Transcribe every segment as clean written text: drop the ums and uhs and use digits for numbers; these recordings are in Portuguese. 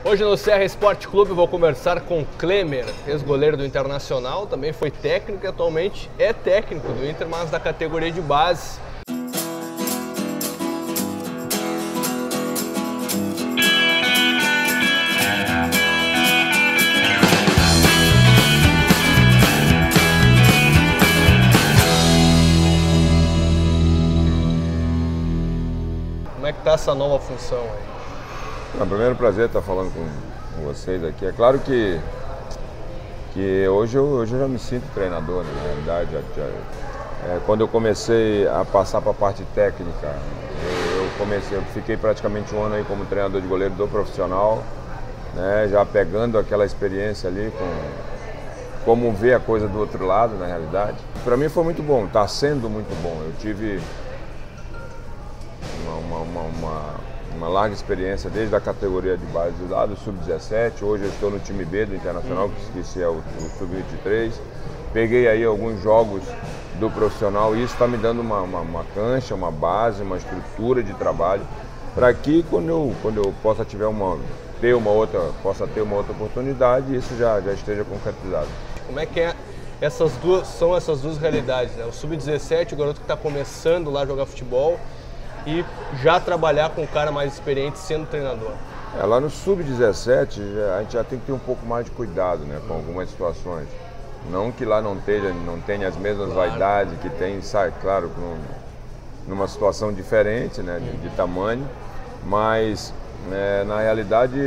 Hoje no Serra Esporte Clube vou conversar com Klemer, ex-goleiro do Internacional, também foi técnico e atualmente é técnico do Inter, mas da categoria de base. Como é que está essa nova função aí? É um primeiro prazer estar falando com vocês aqui. É claro que hoje eu já me sinto treinador, né? Na realidade. Quando eu comecei a passar para a parte técnica, eu fiquei praticamente um ano aí como treinador de goleiro do profissional, né? Já pegando aquela experiência ali, como ver a coisa do outro lado, na realidade. Para mim foi muito bom, está sendo muito bom. Eu tive uma larga experiência desde a categoria de base lá do Sub-17, hoje eu estou no time B do Internacional, que é o Sub-23. Peguei aí alguns jogos do profissional e isso está me dando uma cancha, uma base, uma estrutura de trabalho para que quando eu possa ter uma outra oportunidade, isso já esteja concretizado. Como é que essas duas realidades, né? O Sub-17, o garoto que está começando lá a jogar futebol, e já trabalhar com um cara mais experiente sendo treinador? Lá no Sub-17 a gente já tem que ter um pouco mais de cuidado, né, com algumas situações. Não que lá não tenha as mesmas vaidades que tem, claro, numa situação diferente, né, de tamanho, mas na realidade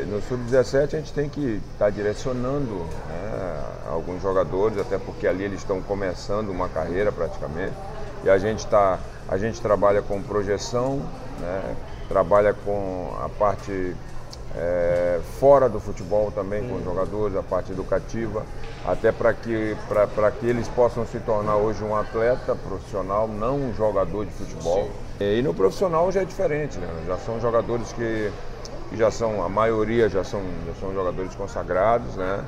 no Sub-17 a gente tem que estar direcionando, né, alguns jogadores, até porque ali eles estão começando uma carreira praticamente, e a gente trabalha com projeção, né? Trabalha com a parte fora do futebol também, com os jogadores, a parte educativa, até para que eles possam se tornar hoje um atleta profissional, não um jogador de futebol. E no profissional já é diferente, né? Já são jogadores que a maioria já são jogadores consagrados, né?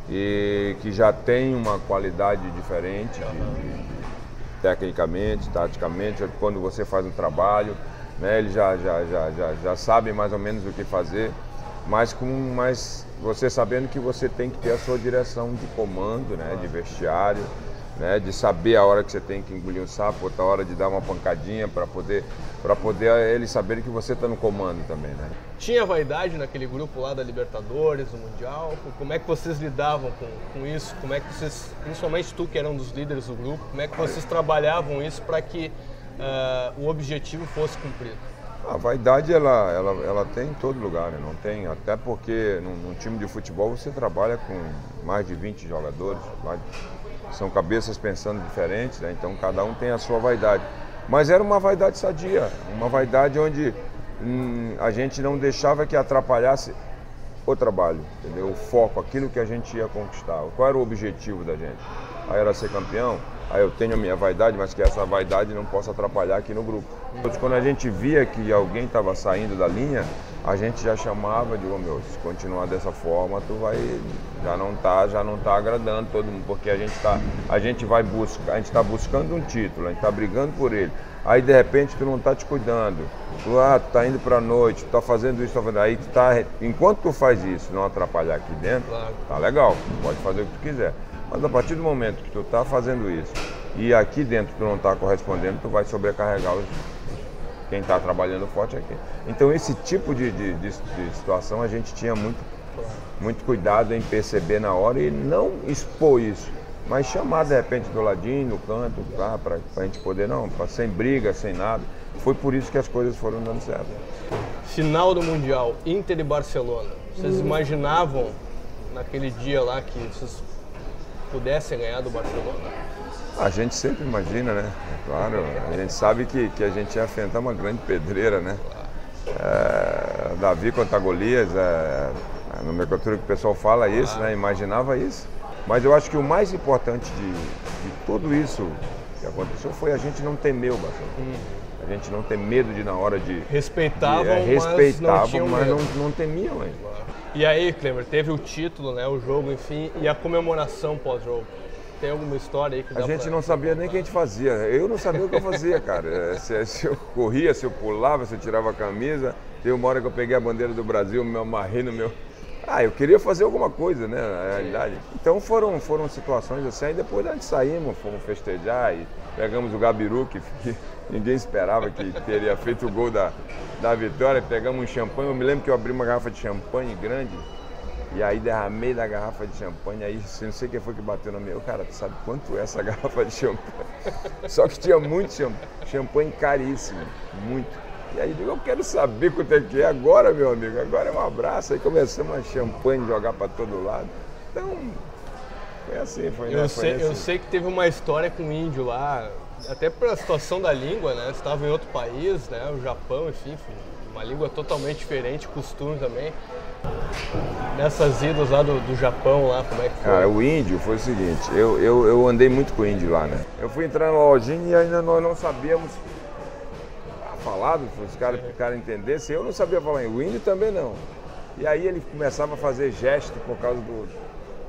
E que já têm uma qualidade diferente tecnicamente, taticamente, quando você faz um trabalho, né, eles já sabem mais ou menos o que fazer, mas você sabendo que você tem que ter a sua direção de comando, né, de vestiário, né, de saber a hora que você tem que engolir um sapo, outra hora de dar uma pancadinha para poder eles saberem que você está no comando também, né. Tinha vaidade naquele grupo lá da Libertadores, do Mundial? Como é que vocês lidavam com isso? Como é que vocês, principalmente tu que era um dos líderes do grupo, como é que vocês trabalhavam isso para que o objetivo fosse cumprido? A vaidade ela tem em todo lugar, né? Não tem, até porque num time de futebol você trabalha com mais de 20 jogadores, são cabeças pensando diferentes, né? Então cada um tem a sua vaidade. Mas era uma vaidade sadia, uma vaidade onde a gente não deixava que atrapalhasse o trabalho, entendeu? O foco, aquilo que a gente ia conquistar. Qual era o objetivo da gente? Aí era ser campeão, aí eu tenho a minha vaidade, mas que essa vaidade não possa atrapalhar aqui no grupo. Quando a gente via que alguém estava saindo da linha, a gente já chamava de, se continuar dessa forma, já não tá agradando todo mundo, porque a gente está buscando um título, a gente está brigando por ele. Aí de repente tu não está te cuidando, tu está indo para a noite, tu está fazendo isso, aí enquanto tu faz isso, não atrapalhar aqui dentro, tá legal, pode fazer o que tu quiser. Mas a partir do momento que tu está fazendo isso e aqui dentro tu não está correspondendo, tu vai sobrecarregar quem está trabalhando forte aqui. Então esse tipo de situação a gente tinha muito cuidado em perceber na hora e não expor isso, mas chamar de repente do ladinho, no canto, para a gente poder, sem briga, sem nada. Foi por isso que as coisas foram dando certo. Final do Mundial, Inter e Barcelona. Vocês imaginavam naquele dia lá que vocês pudessem ganhar do Barcelona? A gente sempre imagina, né? É claro, a gente sabe que a gente ia enfrentar uma grande pedreira, né? Davi contra Golias, na nomenclatura que o pessoal fala isso, né? Imaginava isso. Mas eu acho que o mais importante de tudo isso que aconteceu foi a gente não temer o Barcelona. A gente não ter medo de na hora de... Respeitavam, mas não temiam ainda. E aí, Klemer, teve o título, né? O jogo, enfim, e a comemoração pós-jogo. Tem alguma história aí que dá A gente não sabia nem o que a gente fazia. Eu não sabia o que eu fazia, cara. Se eu corria, se eu pulava, se eu tirava a camisa. Teve uma hora que eu peguei a bandeira do Brasil, me amarrei no meu... eu queria fazer alguma coisa, né, na realidade. Então foram situações assim, aí depois a gente saímos, fomos festejar e pegamos o Gabiru, que ninguém esperava que teria feito o gol da vitória, pegamos um champanhe, eu me lembro que eu abri uma garrafa de champanhe grande, e aí derramei da garrafa de champanhe, aí não sei quem foi que bateu no meu, cara, tu sabe quanto é essa garrafa de champanhe? Só que tinha muito champanhe caríssimo, muito. E aí eu quero saber quanto é que é agora, meu amigo, agora é um abraço, aí começamos a champanhe jogar para todo lado. Então, foi assim, Eu sei que teve uma história com o índio lá, até pela situação da língua, né? Você estava em outro país, né? O Japão, enfim, uma língua totalmente diferente, costume também. Nessas idas lá do Japão, lá, como é que foi? Cara, o índio foi o seguinte, eu andei muito com o índio lá, né? Eu fui entrar na lojinha e ainda nós não sabíamos falado, os caras ficaram entendessem, eu não sabia falar, o índio também não. E aí ele começava a fazer gesto por causa do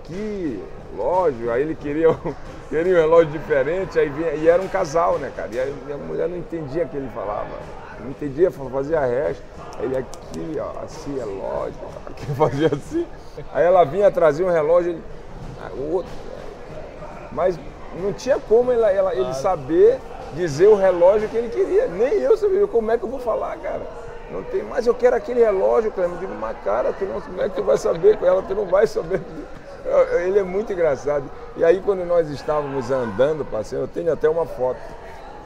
que relógio, aí ele queria um relógio diferente, aí vinha, e era um casal, né, cara? E aí a mulher não entendia o que ele falava, não entendia, fazia gesto. Ele aqui, ó, assim é relógio, aqui fazia assim. Aí ela vinha, trazia um relógio, outro. Mas não tinha como ele saber dizer o relógio que ele queria. Nem eu sabia. Como é que eu vou falar, cara? Não tem mais, eu quero aquele relógio, cara. Eu digo, mas cara, como é que tu vai saber com ela? Tu não vai saber. Ele é muito engraçado. E aí quando nós estávamos andando, passeando, eu tenho até uma foto.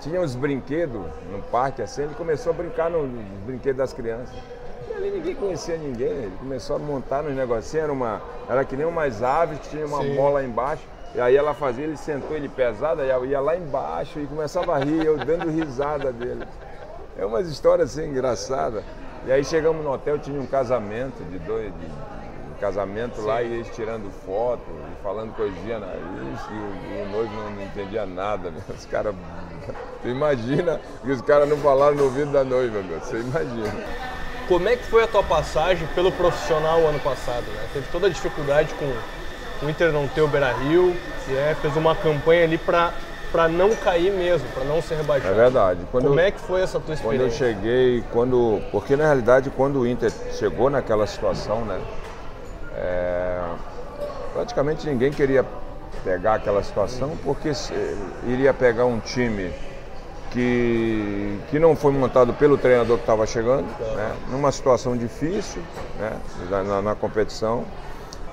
Tinha uns brinquedos no parque assim, ele começou a brincar nos brinquedos das crianças. E ali ninguém conhecia ninguém, ele começou a montar nos negocinhos, era que nem umas aves que tinha uma mola embaixo. E aí ela fazia, ele sentou, ele pesado, aí ia lá embaixo e começava a rir, eu dando risada dele. É umas histórias assim engraçadas. E aí chegamos no hotel, tinha um casamento lá, e eles tirando foto, e falando coisinha na isso, e o noivo não entendia nada, meu. Os caras, você imagina que os caras não falaram no ouvido da noiva, meu. Você imagina. Como é que foi a tua passagem pelo profissional o ano passado, né? Teve toda a dificuldade com o Inter não ter o Beira-Rio, fez uma campanha ali para não cair mesmo, para não ser rebaixado. É verdade. Como é que foi essa tua experiência? Quando eu cheguei, porque na realidade quando o Inter chegou naquela situação, né, praticamente ninguém queria pegar aquela situação, porque iria pegar um time que não foi montado pelo treinador que estava chegando, né, numa situação difícil, né, na competição.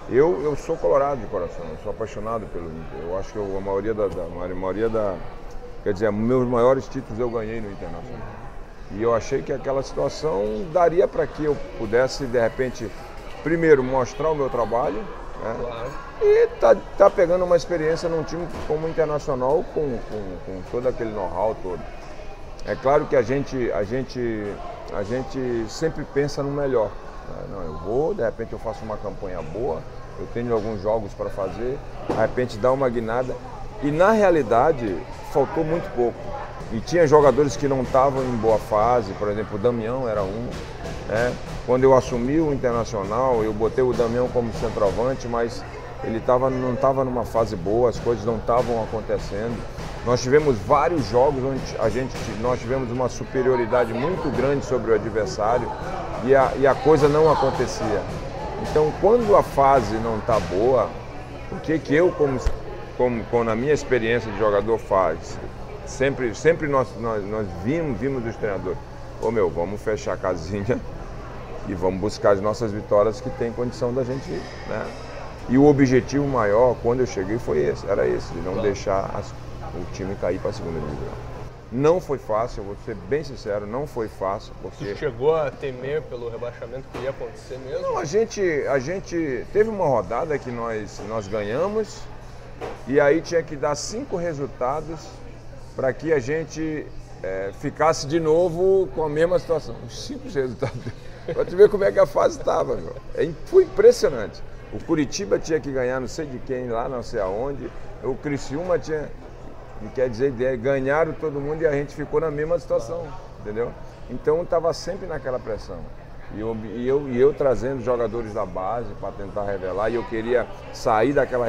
Eu sou colorado de coração, eu sou apaixonado pelo Inter. Eu acho que a maioria da... Quer dizer, meus maiores títulos eu ganhei no Internacional. E eu achei que aquela situação daria para que eu pudesse, de repente, primeiro mostrar o meu trabalho, né? Claro. E tá pegando uma experiência num time como o Internacional com todo aquele know-how todo. É claro que a gente sempre pensa no melhor. Não, eu vou, de repente eu faço uma campanha boa, eu tenho alguns jogos para fazer, de repente dá uma guinada. E na realidade faltou muito pouco. E tinha jogadores que não estavam em boa fase, por exemplo, o Damião era um, né? Quando eu assumi o Internacional, eu botei o Damião como centroavante, mas ele não estava numa fase boa, as coisas não estavam acontecendo. Nós tivemos vários jogos onde nós tivemos uma superioridade muito grande sobre o adversário e a coisa não acontecia. Então, quando a fase não está boa, o que eu, como na minha experiência de jogador, faz? Sempre nós vimos os treinadores, vamos fechar a casinha e vamos buscar as nossas vitórias que tem condição da gente, né? E o objetivo maior, quando eu cheguei, era esse, de não deixar o time cair para a segunda divisão. Não foi fácil, eu vou ser bem sincero, não foi fácil. Porque... Você chegou a temer pelo rebaixamento que ia acontecer mesmo? Não, a gente teve uma rodada que nós ganhamos e aí tinha que dar 5 resultados para que a gente ficasse de novo com a mesma situação. Os 5 resultados. Para te ver como é que a fase estava, meu. Foi impressionante. O Curitiba tinha que ganhar não sei de quem lá, não sei aonde. O Criciúma tinha... Quer dizer, ganharam todo mundo e a gente ficou na mesma situação, entendeu? Então estava sempre naquela pressão. E eu trazendo jogadores da base para tentar revelar, e eu queria sair daquela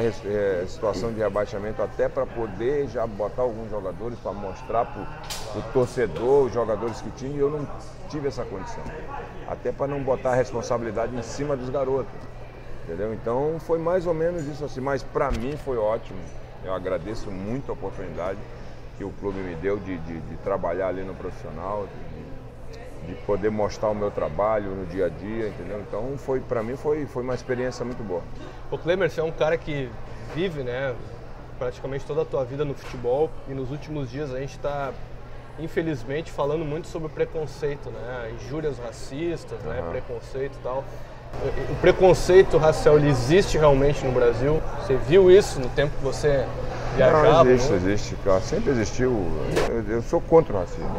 situação de rebaixamento até para poder já botar alguns jogadores para mostrar para o torcedor, os jogadores que tinham, e eu não tive essa condição. Até para não botar a responsabilidade em cima dos garotos, entendeu? Então foi mais ou menos isso assim, mas para mim foi ótimo. Eu agradeço muito a oportunidade que o clube me deu de trabalhar ali no profissional, de poder mostrar o meu trabalho no dia a dia, entendeu? Então, para mim, foi uma experiência muito boa. O Clemer, você é um cara que vive, né, praticamente toda a tua vida no futebol, e nos últimos dias a gente está, infelizmente, falando muito sobre o preconceito, né, injúrias racistas, né, preconceito e tal. O preconceito racial, ele existe realmente no Brasil? Você viu isso no tempo que você viajava? Não, existe, claro, sempre existiu. Eu sou contra o racismo.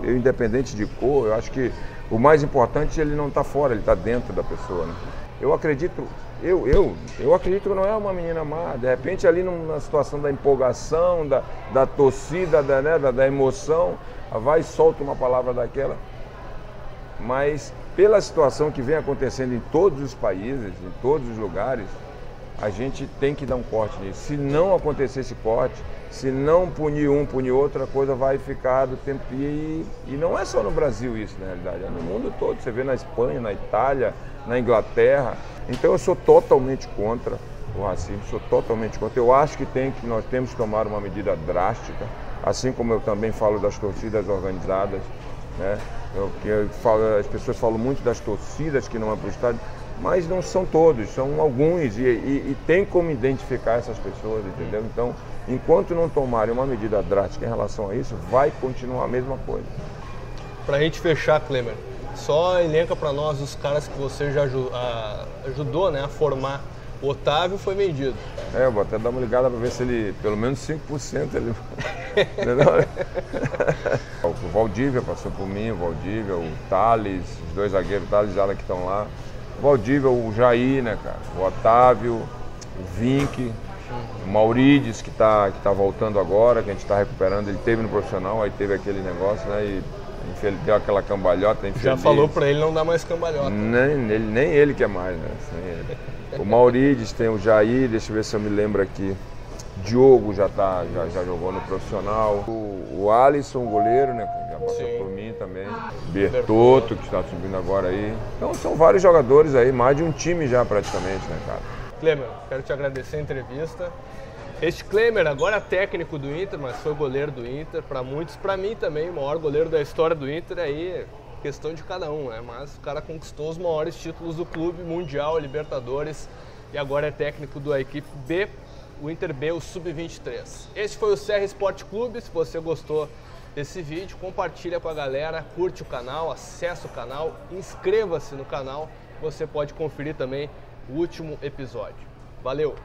Eu, independente de cor, eu acho que o mais importante ele não está fora, ele está dentro da pessoa, né? Eu acredito que não é uma menina má, de repente ali numa situação da empolgação, da torcida, da emoção, vai e solta uma palavra daquela, mas pela situação que vem acontecendo em todos os países, em todos os lugares, a gente tem que dar um corte nisso. Se não acontecer esse corte, se não punir um, punir outro, a coisa vai ficar do tempo. E não é só no Brasil isso, na realidade, é no mundo todo. Você vê na Espanha, na Itália, na Inglaterra. Então eu sou totalmente contra o racismo, sou totalmente contra. Eu acho que nós temos que tomar uma medida drástica, assim como eu também falo das torcidas organizadas, né? As pessoas falam muito das torcidas que não vão para o estádio, mas não são todos, são alguns, e tem como identificar essas pessoas, entendeu? Então, enquanto não tomarem uma medida drástica em relação a isso, vai continuar a mesma coisa. Para a gente fechar, Clemer, só elenca para nós os caras que você já ajudou, né, a formar. O Otávio foi vendido. Eu vou até dar uma ligada para ver se ele, pelo menos 5% ele... O Valdívia passou por mim, o Valdívia, o Thales, os dois zagueiros, o Thales e Alan que estão lá. O Valdívia, o Jair, né, cara? O Otávio, o Vink, o Maurides, que tá voltando agora, que a gente está recuperando. Ele teve no profissional, aí teve aquele negócio, né? E deu aquela cambalhota. Já falou para ele não dar mais cambalhota. Nem ele quer mais, né? O Maurides, tem o Jair, deixa eu ver se eu me lembro aqui. Diogo já jogou no profissional. O Alisson, o goleiro, né? Já passou por mim também. Bertotto, que está subindo agora aí. Então são vários jogadores aí, mais de um time já praticamente, né, cara? Clemer, quero te agradecer a entrevista. Este Clemer agora é técnico do Inter, mas foi goleiro do Inter. Para muitos, para mim também, o maior goleiro da história do Inter, aí questão de cada um, né? Mas o cara conquistou os maiores títulos do clube, Mundial, Libertadores, e agora é técnico da equipe B, o Inter B, o Sub-23. Esse foi o CR Sport Clube. Se você gostou desse vídeo, compartilha com a galera, curte o canal, acessa o canal, inscreva-se no canal. Você pode conferir também o último episódio. Valeu!